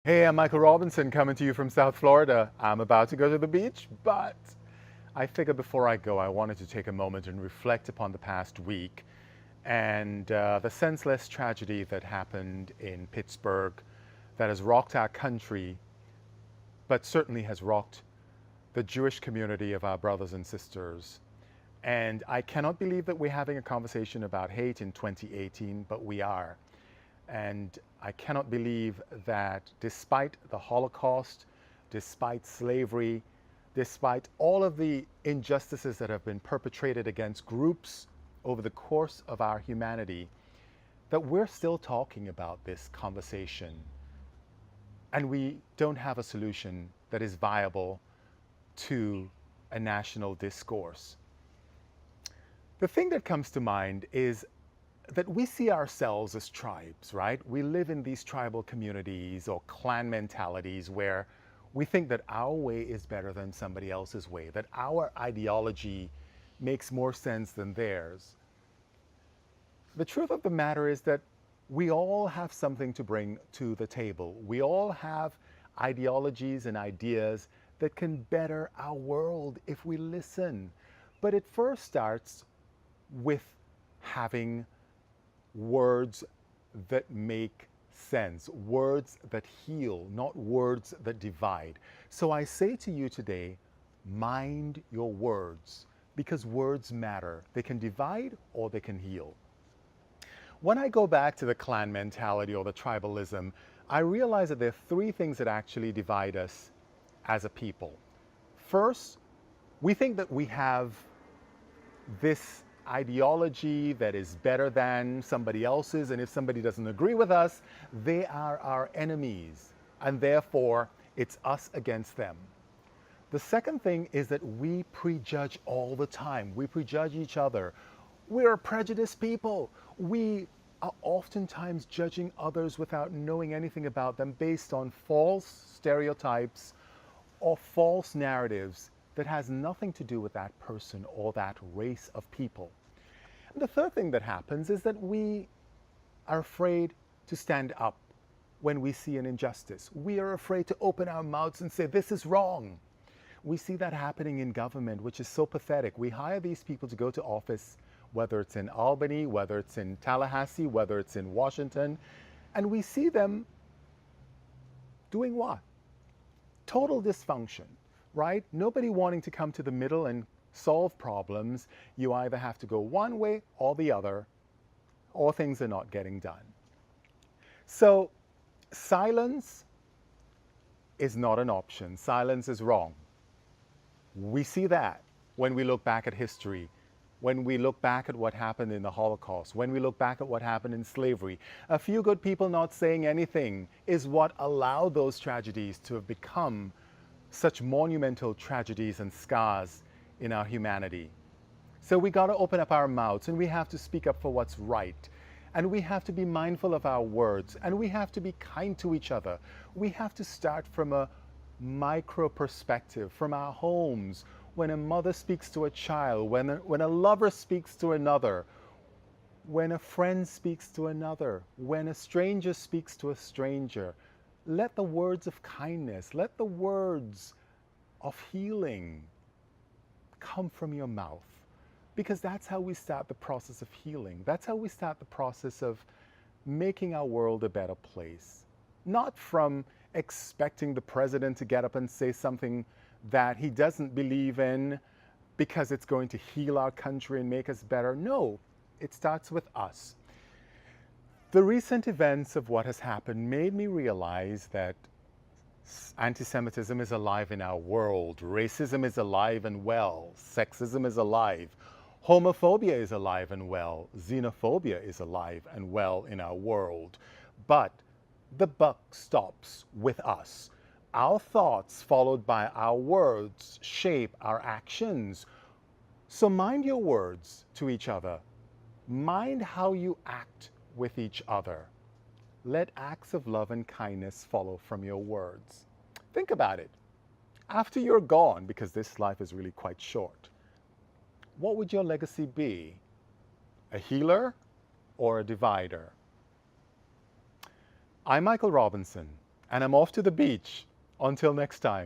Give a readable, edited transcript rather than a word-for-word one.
Hey, I'm Michael Robinson coming to you from South Florida. I'm about to go to the beach, but I figured before I go, I wanted to take a moment and reflect upon the past week and the senseless tragedy that happened in Pittsburgh that has rocked our country, but certainly has rocked the Jewish community of our brothers and sisters. And I cannot believe that we're having a conversation about hate in 2018, but we are. And I cannot believe that despite the Holocaust, despite slavery, despite all of the injustices that have been perpetrated against groups over the course of our humanity, that we're still talking about this conversation. And we don't have a solution that is viable to a national discourse. The thing that comes to mind is that we see ourselves as tribes, right? We live in these tribal communities or clan mentalities where we think that our way is better than somebody else's way, that our ideology makes more sense than theirs. The truth of the matter is that we all have something to bring to the table. We all have ideologies and ideas that can better our world if we listen. But it first starts with having words that make sense, words that heal, not words that divide. So I say to you today, mind your words, because words matter. They can divide or they can heal. When I go back to the clan mentality or the tribalism, I realize that there are three things that actually divide us as a people. First, we think that we have this ideology that is better than somebody else's, and if somebody doesn't agree with us, they are our enemies, and therefore it's us against them. The second thing is that we prejudge all the time. We prejudge each other. We're a prejudiced people. We are oftentimes judging others without knowing anything about them based on false stereotypes or false narratives that has nothing to do with that person or that race of people. And the third thing that happens is that we are afraid to stand up when we see an injustice. We are afraid to open our mouths and say, this is wrong. We see that happening in government, which is so pathetic. We hire these people to go to office, whether it's in Albany, whether it's in Tallahassee, whether it's in Washington, and we see them doing what? Total dysfunction, right? Nobody wanting to come to the middle and solve problems. You either have to go one way or the other, or things are not getting done. So silence is not an option. Silence is wrong. We see that when we look back at history, when we look back at what happened in the Holocaust, when we look back at what happened in slavery. A few good people not saying anything is what allowed those tragedies to have become such monumental tragedies and scars in our humanity. So we got to open up our mouths, and we have to speak up for what's right. And we have to be mindful of our words, and we have to be kind to each other. We have to start from a micro perspective, from our homes, when a mother speaks to a child, when a lover speaks to another, when a friend speaks to another, when a stranger speaks to a stranger. Let the words of kindness, let the words of healing come from your mouth, because that's how we start the process of healing. That's how we start the process of making our world a better place. Not from expecting the president to get up and say something that he doesn't believe in because it's going to heal our country and make us better. No, it starts with us. The recent events of what has happened made me realize that anti-Semitism is alive in our world. Racism is alive and well. Sexism is alive. Homophobia is alive and well. Xenophobia is alive and well in our world. But the buck stops with us. Our thoughts, followed by our words, shape our actions. So mind your words to each other. Mind how you act with each other. Let acts of love and kindness follow from your words. Think about it. After you're gone, because this life is really quite short, what would your legacy be? A healer or a divider? I'm Michael Robinson, and I'm off to the beach. Until next time.